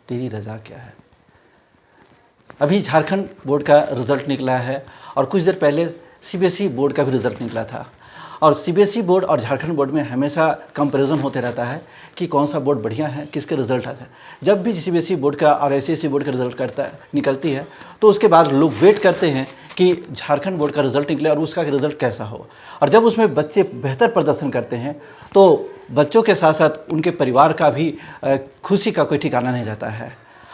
तेरी रज़ा क्या है। अभी झारखंड बोर्ड का रिज़ल्ट निकला है और कुछ देर पहले सीबीएसई बोर्ड का भी रिज़ल्ट निकला था। और सीबीएसई बोर्ड और झारखंड बोर्ड में हमेशा कंपैरिजन होते रहता है कि कौन सा बोर्ड बढ़िया है, किसके रिज़ल्ट आता है। जब भी सीबीएसई बोर्ड का और आईसीएसई बोर्ड का रिज़ल्ट निकलती है तो उसके बाद लोग वेट करते हैं कि झारखंड बोर्ड का रिज़ल्ट निकले और उसका रिज़ल्ट कैसा हो। और जब उसमें बच्चे बेहतर प्रदर्शन करते हैं तो बच्चों के साथ साथ उनके परिवार का भी खुशी का कोई ठिकाना नहीं रहता है।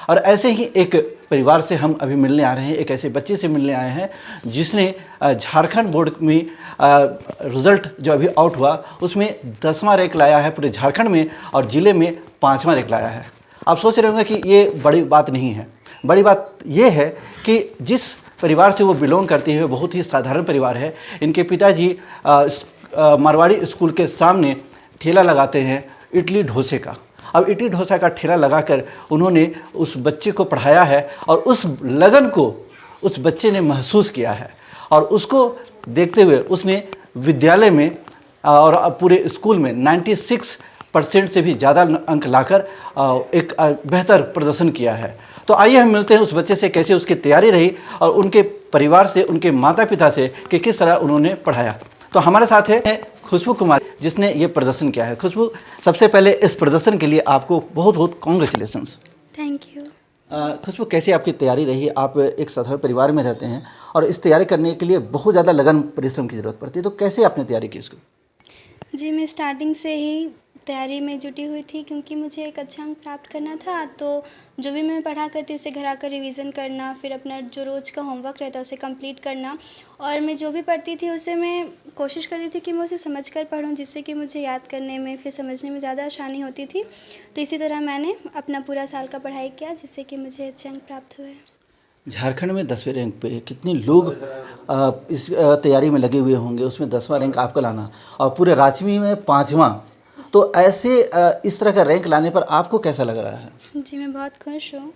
और ऐसे ही एक परिवार से हम अभी मिलने आ रहे हैं, एक ऐसे बच्चे से मिलने आए हैं जिसने झारखंड बोर्ड में रिज़ल्ट जो अभी आउट हुआ उसमें 10वां रैंक लाया है पूरे झारखंड में और ज़िले में 5वां रैंक लाया है। आप सोच रहे होंगे कि ये बड़ी बात नहीं है। बड़ी बात ये है कि जिस परिवार से वो बिलोंग करती है बहुत ही साधारण परिवार है। इनके पिताजी मारवाड़ी स्कूल के सामने ठेला लगाते हैं इडली डोसे का। अब इडली डोसा का ठेला लगाकर उन्होंने उस बच्चे को पढ़ाया है और उस लगन को उस बच्चे ने महसूस किया है और उसको देखते हुए उसने विद्यालय में और पूरे स्कूल में 96% से भी ज़्यादा अंक लाकर एक बेहतर प्रदर्शन किया है। तो आइए हम मिलते हैं उस बच्चे से, कैसे उसकी तैयारी रही और उनके परिवार से, उनके माता पिता से कि किस तरह उन्होंने पढ़ाया। तो हमारे साथ है खुशबू कुमारी जिसने ये प्रदर्शन किया है। खुशबू, सबसे पहले इस प्रदर्शन के लिए आपको बहुत बहुत कॉन्ग्रेचुलेसन्स। Thank you. खुशबू, कैसे आपकी तैयारी रही? आप एक साधारण परिवार में रहते हैं और इस तैयारी करने के लिए बहुत ज़्यादा लगन परिश्रम की ज़रूरत पड़ती है, तो कैसे आपने तैयारी की इसको? जी, मैं स्टार्टिंग से ही तैयारी में जुटी हुई थी क्योंकि मुझे एक अच्छा अंक प्राप्त करना था। तो जो भी मैं पढ़ा करती उसे घर आकर रिवीजन करना, फिर अपना जो रोज़ का होमवर्क रहता है उसे कंप्लीट करना और मैं जो भी पढ़ती थी उसे मैं कोशिश करती थी कि मैं उसे समझ कर पढूँ, जिससे कि मुझे याद करने में फिर समझने में ज़्यादा आसानी होती थी। तो इसी तरह मैंने अपना पूरा साल का पढ़ाई किया जिससे कि मुझे अच्छे अंक प्राप्त हुए। झारखंड में 10वें रैंक पे कितने लोग इस तैयारी में लगे हुए होंगे, उसमें 10वां रैंक आपका लाना और पूरे राज्य में 5वां। तो ऐसे इस तरह का रैंक लाने पर आपको कैसा लग रहा है? जी, मैं बहुत खुश हूँ।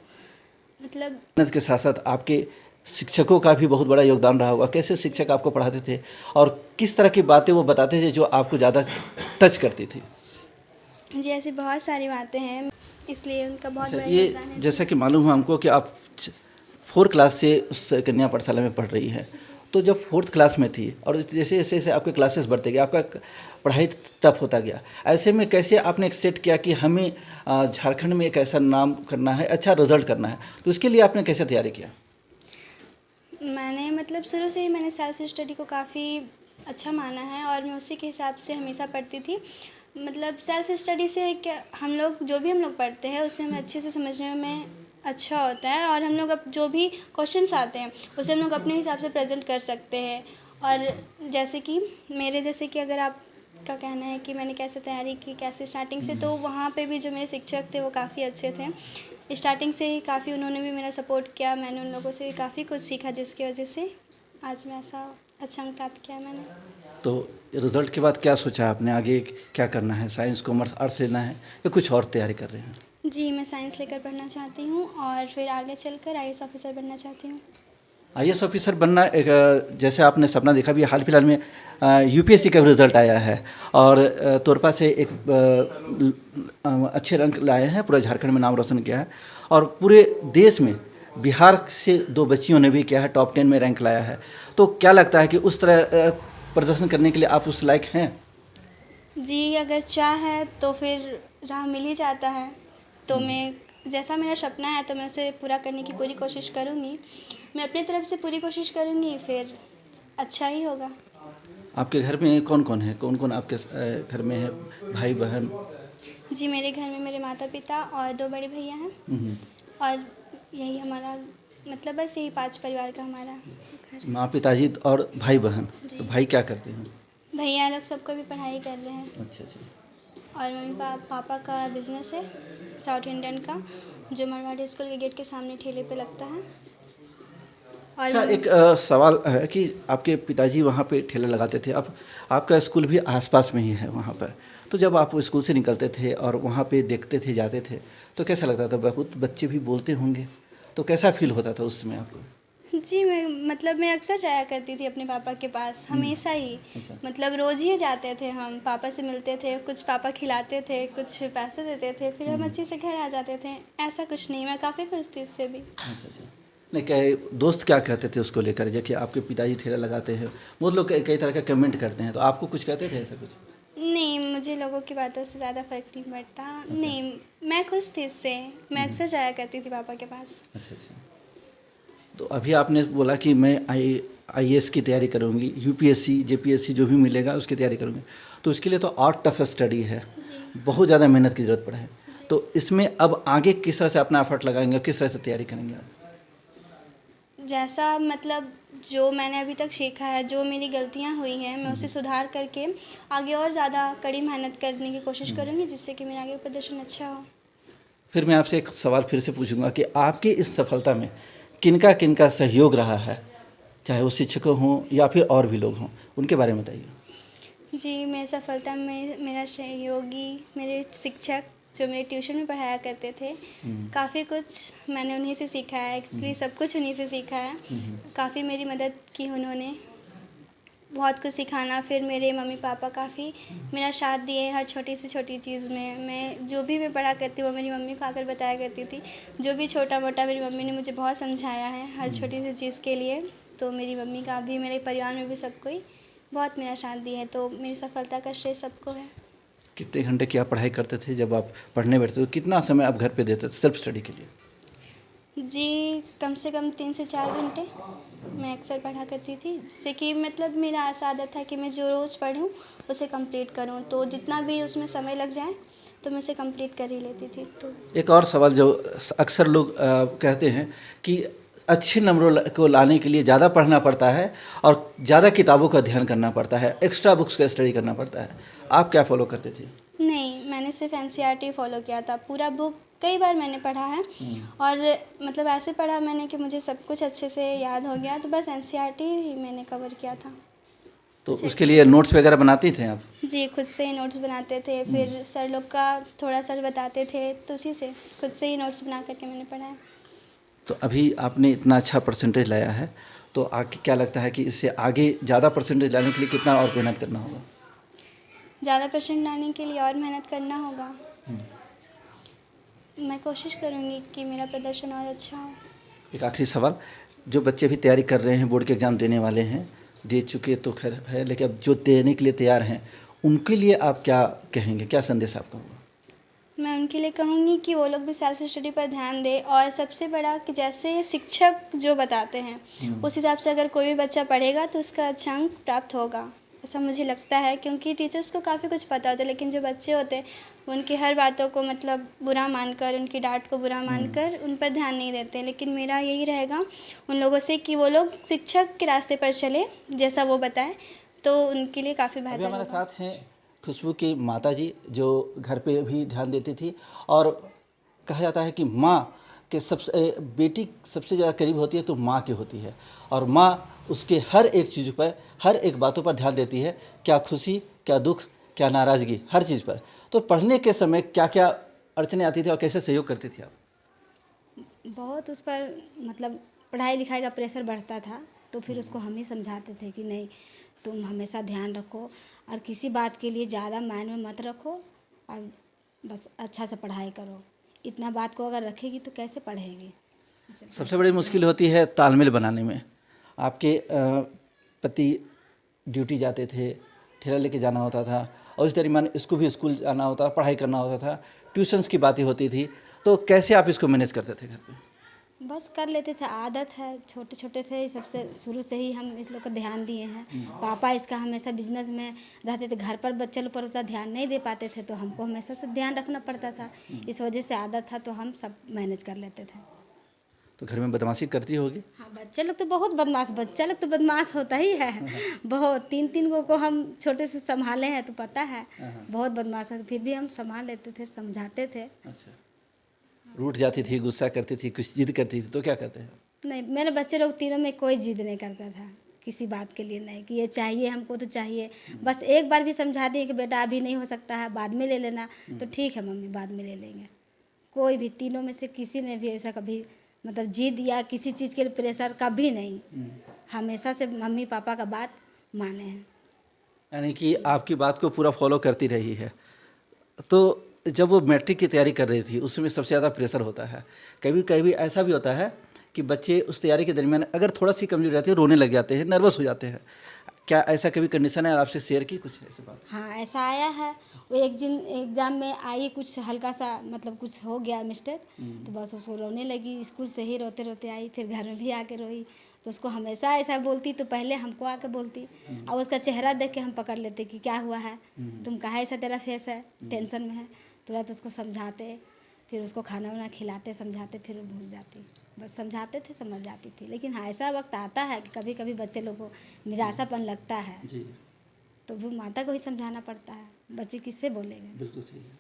मतलब मेहनत के साथ साथ आपके शिक्षकों का भी बहुत बड़ा योगदान रहा होगा। कैसे शिक्षक आपको पढ़ाते थे और किस तरह की बातें वो बताते थे जो आपको ज़्यादा टच करती थी? जी, ऐसी बहुत सारी बातें हैं, इसलिए उनका बहुत बड़ा ये योगदान है। जैसा कि मालूम हुआ हमको कि आप 4 क्लास से उस कन्या पाठशाला में पढ़ रही हैं, तो जब 4th क्लास में थी और जैसे जैसे जैसे आपके क्लासेस बढ़ते गए, आपका पढ़ाई टफ होता गया, ऐसे में कैसे आपने एक्सेप्ट किया कि हमें झारखंड में एक ऐसा नाम करना है, अच्छा रिजल्ट करना है, तो इसके लिए आपने कैसे तैयारी किया? मैंने मतलब शुरू से ही मैंने सेल्फ स्टडी को काफ़ी अच्छा माना है और मैं उसी के हिसाब से हमेशा पढ़ती थी। मतलब सेल्फ स्टडी से क्या हम लोग जो भी हम लोग पढ़ते हैं उससे हमें अच्छे से समझने में अच्छा होता है और हम लोग अब जो भी क्वेश्चंस आते हैं उसे हम लोग अपने हिसाब से प्रेजेंट कर सकते हैं। और जैसे कि मेरे जैसे कि अगर आपका कहना है कि मैंने कैसे तैयारी की, कैसे स्टार्टिंग से, तो वहाँ पे भी जो मेरे शिक्षक थे वो काफ़ी अच्छे थे। स्टार्टिंग से ही काफ़ी उन्होंने भी मेरा सपोर्ट किया, मैंने उन लोगों से भी काफ़ी कुछ सीखा जिसकी वजह से आज मैं ऐसा अच्छा अंक प्राप्त किया मैंने। तो रिजल्ट के बाद क्या सोचा आपने, आगे क्या करना है? साइंस, कॉमर्स, आर्ट्स लेना है या कुछ और तैयारी कर रहे हैं? जी, मैं साइंस लेकर पढ़ना चाहती हूँ और फिर आगे चलकर आईएएस ऑफिसर बनना चाहती हूँ। आईएएस ऑफिसर बनना एक जैसे आपने सपना देखा भी, हाल फिलहाल में यूपीएससी का भी रिजल्ट आया है और तोरपा से एक अच्छे रैंक लाए हैं, पूरा झारखंड में नाम रोशन किया है और पूरे देश में बिहार से 2 बच्चियों ने भी किया है, टॉप 10 में रैंक लाया है। तो क्या लगता है कि उस तरह प्रदर्शन करने के लिए आप उस लायक हैं? जी, अगर चाह है तो फिर राह मिल ही जाता है। तो मैं जैसा मेरा सपना है तो मैं उसे पूरा करने की पूरी कोशिश करूँगी। मैं अपनी तरफ से पूरी कोशिश करूँगी, फिर अच्छा ही होगा। आपके घर में कौन कौन है, कौन कौन आपके घर में है, भाई बहन? जी, मेरे घर में मेरे माता पिता और 2 बड़े भैया हैं और यही हमारा मतलब बस यही 5 परिवार का हमारा घर है। माँ, पिताजी और भाई बहन। जी। तो भाई क्या करते हैं? भैया लोग सबको भी पढ़ाई कर रहे हैं अच्छा अच्छा। और मम्मी पापा का बिजनेस है साउथ इंडियन का, जो मारवाड़ी स्कूल के गेट के सामने ठेले पे लगता है। और अच्छा, एक सवाल है कि आपके पिताजी वहाँ पे ठेला लगाते थे, अब आपका स्कूल भी आसपास में ही है वहाँ पर, तो जब आप स्कूल से निकलते थे और वहाँ पे देखते थे, जाते थे, तो कैसा लगता था? बहुत बच्चे भी बोलते होंगे, तो कैसा फील होता था उस समय आपको? जी, मैं अक्सर जाया करती थी अपने पापा के पास, हमेशा ही। अच्छा। मतलब रोज़ ही जाते थे हम, पापा से मिलते थे, कुछ पापा खिलाते थे, कुछ पैसे देते थे, फिर हम अच्छे से घर आ जाते थे। ऐसा कुछ नहीं, मैं काफ़ी खुश थी इससे भी। अच्छा अच्छा। नहीं, क्या दोस्त क्या कहते थे उसको लेकर, जबकि आपके पिताजी ठेला लगाते हैं, बहुत लोग कई कई तरह का कमेंट करते हैं, तो आपको कुछ कहते थे ऐसा कुछ? नहीं, मुझे लोगों की बातों से ज़्यादा फ़र्क नहीं पड़ता। अच्छा। नहीं, मैं खुश थी इससे, मैं अक्सर जाया करती थी पापा के पास। अच्छा अच्छा। तो अभी आपने बोला कि मैं आईएएस की तैयारी करूँगी, यूपीएससी जेपीएससी जो भी मिलेगा उसकी तैयारी करूँगी, तो इसके लिए तो और टफ स्टडी है, जी, बहुत ज़्यादा मेहनत की ज़रूरत पड़े है। जी। तो इसमें अब आगे किस तरह से अपना एफर्ट लगाएंगे, किस तरह से तैयारी करेंगे आप? जैसा मतलब जो मैंने अभी तक सीखा है, जो मेरी गलतियाँ हुई हैं, मैं उसे सुधार करके आगे और ज़्यादा कड़ी मेहनत करने की कोशिश करूँगी, जिससे कि मेरा आगे प्रदर्शन अच्छा हो। फिर मैं आपसे एक सवाल फिर से पूछूंगा कि आपकी इस सफलता में किनका किनका सहयोग रहा है, चाहे वो शिक्षक हों या फिर और भी लोग हों, उनके बारे में बताइए। जी, मेरी सफलता में मेरा सहयोगी, मेरे शिक्षक जो मेरे ट्यूशन में पढ़ाया करते थे, काफ़ी कुछ मैंने उन्हीं से सीखा है, एक्चुअली सब कुछ उन्हीं से सीखा है। काफ़ी मेरी मदद की उन्होंने, बहुत कुछ सिखाना, फिर मेरे मम्मी-पापा काफ़ी मेरा साथ दिए हर छोटी से छोटी चीज़ में। मैं जो भी मैं पढ़ा करती हूँ, वो मेरी मम्मी को आकर बताया करती थी। जो भी छोटा-मोटा मेरी मम्मी ने मुझे बहुत समझाया है, हर छोटी सी चीज़ के लिए। तो मेरी मम्मी का भी, मेरे परिवार में भी सब कोई बहुत मेरा साथ दिए है, तो मेरी सफलता का श्रेय सबको है। कितने घंटे की आप पढ़ाई करते थे जब आप पढ़ने बैठते थे, कितना समय आप घर पे देते थे सेल्फ स्टडी के लिए? जी, कम से कम 3 से 4 घंटे मैं अक्सर पढ़ा करती थी, जिससे कि मतलब मेरा ऐसा आदत था कि मैं जो रोज़ पढूँ, उसे कंप्लीट करूँ। तो जितना भी उसमें समय लग जाए, तो मैं उसे कंप्लीट कर ही लेती थी। तो एक और सवाल जो अक्सर लोग कहते हैं कि अच्छे नंबरों को लाने के लिए ज़्यादा पढ़ना पड़ता है और ज़्यादा किताबों का अध्ययन करना पड़ता है, एक्स्ट्रा बुक्स का स्टडी करना पड़ता है। आप क्या फॉलो करते थे? नहीं, मैंने सिर्फ़ एनसीईआरटी फ़ॉलो किया था। पूरा बुक कई बार मैंने पढ़ा है और मतलब ऐसे पढ़ा मैंने कि मुझे सब कुछ अच्छे से याद हो गया, तो बस एनसीईआरटी ही मैंने कवर किया था। तो कुछ उसके लिए एक्स्ट्रा नोट्स वगैरह बनाती थे आप? जी, खुद से ही नोट्स बनाते थे, फिर सर लोग का थोड़ा सर बताते थे, तो उसी से खुद से ही नोट्स बना कर के मैंने पढ़ा है। तो अभी आपने इतना अच्छा परसेंटेज लाया है, तो आगे क्या लगता है कि इससे आगे ज़्यादा परसेंटेज लाने के लिए कितना और मेहनत करना होगा? ज़्यादा परसेंट लाने के लिए और मेहनत करना होगा। मैं कोशिश करूँगी कि मेरा प्रदर्शन और अच्छा हो। एक आखिरी सवाल, जो बच्चे भी तैयारी कर रहे हैं, बोर्ड के एग्ज़ाम देने वाले हैं, दे चुके तो खैर है, लेकिन अब जो देने के लिए तैयार हैं, उनके लिए आप क्या कहेंगे, क्या संदेश आपका होगा? मैं उनके लिए कहूँगी कि वो लोग भी सेल्फ स्टडी पर ध्यान दें और सबसे बड़ा कि जैसे शिक्षक जो बताते हैं, उस हिसाब से अगर कोई भी बच्चा पढ़ेगा तो उसका अच्छा अंक प्राप्त होगा। ऐसा मुझे लगता है, क्योंकि टीचर्स को काफ़ी कुछ पता होता है, लेकिन जो बच्चे होते हैं, वो उनकी हर बातों को मतलब बुरा मानकर, उनकी डाँट को बुरा मानकर उन पर ध्यान नहीं देते। लेकिन मेरा यही रहेगा उन लोगों से कि वो लोग शिक्षक के रास्ते पर चलें, जैसा वो बताएँ, तो उनके लिए काफ़ी अभी बेहतर हमारे होगा। साथ हैं खुशबू की माताजी, जो घर पे भी ध्यान देती थी, और कहा जाता है कि माँ के सबसे बेटी सबसे ज़्यादा करीब होती है तो माँ की होती है, और माँ उसके हर एक चीज़ पर, हर एक बातों पर ध्यान देती है, क्या खुशी, क्या दुख, क्या नाराज़गी, हर चीज़ पर। तो पढ़ने के समय क्या क्या अड़चने आती थी और कैसे सहयोग करती थी आप? बहुत उस पर मतलब पढ़ाई लिखाई का प्रेशर बढ़ता था, तो फिर उसको हम ही समझाते थे कि नहीं, तुम हमेशा ध्यान रखो और किसी बात के लिए ज़्यादा माइंड में मत रखो और बस अच्छा से पढ़ाई करो। इतना बात को अगर रखेगी तो कैसे पढ़ेगी? सबसे बड़ी मुश्किल होती है तालमेल बनाने में। आपके पति ड्यूटी जाते थे, ठेला लेके जाना होता था, और इस दरमियान इसको भी स्कूल जाना होता, पढ़ाई करना होता था, ट्यूशन्स की बातें होती थी, तो कैसे आप इसको मैनेज करते थे घर पे? बस कर लेते थे, आदत है, छोटे छोटे से ही सबसे शुरू से ही हम इस लोग का ध्यान दिए हैं। पापा इसका हमेशा बिजनेस में रहते थे, घर पर बच्चे लोग पर उतना ध्यान नहीं दे पाते थे, तो हमको हमेशा से ध्यान रखना पड़ता था। इस वजह से आदत था, तो हम सब मैनेज कर लेते थे। तो घर में बदमाशी करती होगी? हाँ, बच्चे लोग तो बहुत बदमाश, बच्चा लोग तो बदमाश होता ही है। बहुत, 3-3 को हम छोटे से संभाले हैं तो पता है, बहुत बदमाश है, फिर भी हम संभाल लेते थे, समझाते थे। अच्छा। रूठ जाती थी, गुस्सा करती थी, कुछ जिद करती थी, तो क्या करते हैं? नहीं, मेरे बच्चे लोग तीनों में कोई जिद नहीं करता था, किसी बात के लिए नहीं कि ये चाहिए हमको तो चाहिए। बस एक बार भी समझा दिए कि बेटा अभी नहीं हो सकता है, बाद में ले लेना, तो ठीक है मम्मी बाद में ले लेंगे। कोई भी तीनों में से किसी ने भी ऐसा कभी मतलब जिद या किसी चीज़ के लिए प्रेशर कभी नहीं, हमेशा से मम्मी पापा का बात माने हैं। यानी कि आपकी बात को पूरा फॉलो करती रही है। तो जब वो मैट्रिक की तैयारी कर रही थी उसमें सबसे ज़्यादा प्रेशर होता है। कभी कभी ऐसा भी होता है कि बच्चे उस तैयारी के दरमियान अगर थोड़ा सी कमजोरी रहती है रोने लग जाते हैं, नर्वस हो जाते हैं। क्या ऐसा कभी कंडीशन है, आपसे शेयर की कुछ ऐसी बात? हाँ, ऐसा आया है। वो एक दिन एग्ज़ाम में आई, कुछ हल्का सा मतलब कुछ हो गया मिस्टेक, तो बस उसको रोने लगी। स्कूल से ही रोते रोते आई, फिर घर में भी आके रोई। तो उसको हमेशा ऐसा बोलती तो पहले हमको आके बोलती, और उसका चेहरा देख के हम पकड़ लेते कि क्या हुआ है, तुम काहे ऐसा तेरा फेस है, टेंशन में है। तुरंत उसको समझाते, फिर उसको खाना वाना खिलाते, समझाते, फिर वो भूल जाती। बस समझाते थे, समझ जाती थी। लेकिन हाँ, ऐसा वक्त आता है कि कभी कभी बच्चे लोग को निराशापन लगता है, जी, तो वो माता को ही समझाना पड़ता है। बच्चे किससे बोलेंगे? बिल्कुल सही है।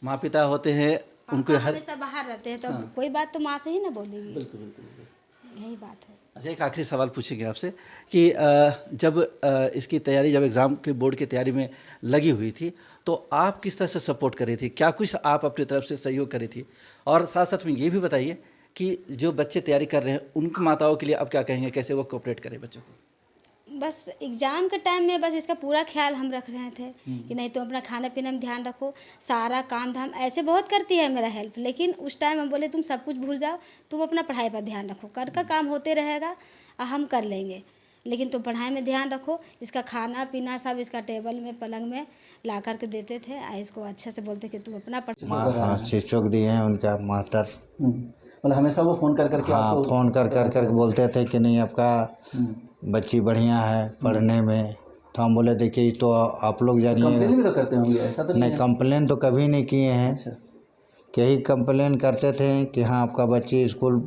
माँ पिता होते हैं, उनको पापा हर हमेशा बाहर रहते हैं, तो हाँ। कोई बात तो माँ से ही ना बोलेगी। बिल्कुल बिल्कुल बिल्कुल। यही बात है। अच्छा, एक आखिरी सवाल पूछेंगे आपसे कि जब इसकी तैयारी, जब एग्ज़ाम के बोर्ड की तैयारी में लगी हुई थी, तो आप किस तरह से सपोर्ट कर रही थी? क्या कुछ आप अपनी तरफ से सहयोग करी थी? और साथ साथ में ये भी बताइए कि जो बच्चे तैयारी कर रहे हैं उनकी माताओं के लिए आप क्या कहेंगे, कैसे वो कोऑपरेट करें बच्चों को? बस एग्ज़ाम के टाइम में बस इसका पूरा ख्याल हम रख रहे थे कि नहीं, तुम अपना खाने पीने में ध्यान रखो, सारा काम धाम ऐसे बहुत करती है मेरा हेल्प। लेकिन उस टाइम हम बोले तुम सब कुछ भूल जाओ, तुम अपना पढ़ाई पर ध्यान रखो, कर का काम होते रहेगा और हम कर लेंगे, लेकिन तुम पढ़ाई में ध्यान रखो। इसका खाना पीना सब इसका टेबल में पलंग में ला कर के देते थे, और इसको अच्छे से बोलते कि तुम अपना हाँ, शिक्षक दिए हैं उनका मास्टर। मतलब हमेशा वो फ़ोन कर करके हाँ, आपको फ़ोन कर बोलते थे कि नहीं आपका बच्ची बढ़िया है पढ़ने में। तो हम बोले देखिए तो आप लोग कंप्लेन जानिए। भी तो करते होंगे, ऐसा तो नहीं, कंप्लेन तो कभी नहीं किए हैं। अच्छा, यही कंप्लेन करते थे कि हाँ आपका बच्ची स्कूल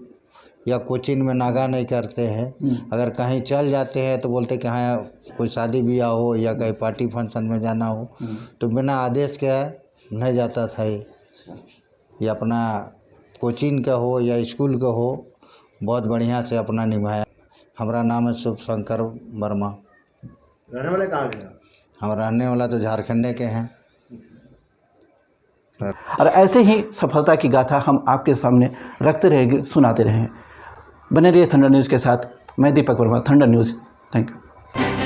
या कोचिंग में नागा नहीं करते हैं। अगर कहीं चल जाते हैं तो बोलते कि हाँ कोई शादी ब्याह हो या कहीं पार्टी फंक्शन में जाना हो तो बिना आदेश के नहीं जाता था। ये अपना कोचिंग का हो या स्कूल का हो, बहुत बढ़िया से अपना निभाया। हमारा नाम है शुभ शंकर वर्मा। रहने वाले कहाँ के हैं? हम रहने वाला तो झारखंड के हैं। और ऐसे ही सफलता की गाथा हम आपके सामने रखते रहेंगे, सुनाते रहेंगे। बने रहिए थंडर न्यूज़ के साथ। मैं Deepak Verma, Thunder News. Thank you.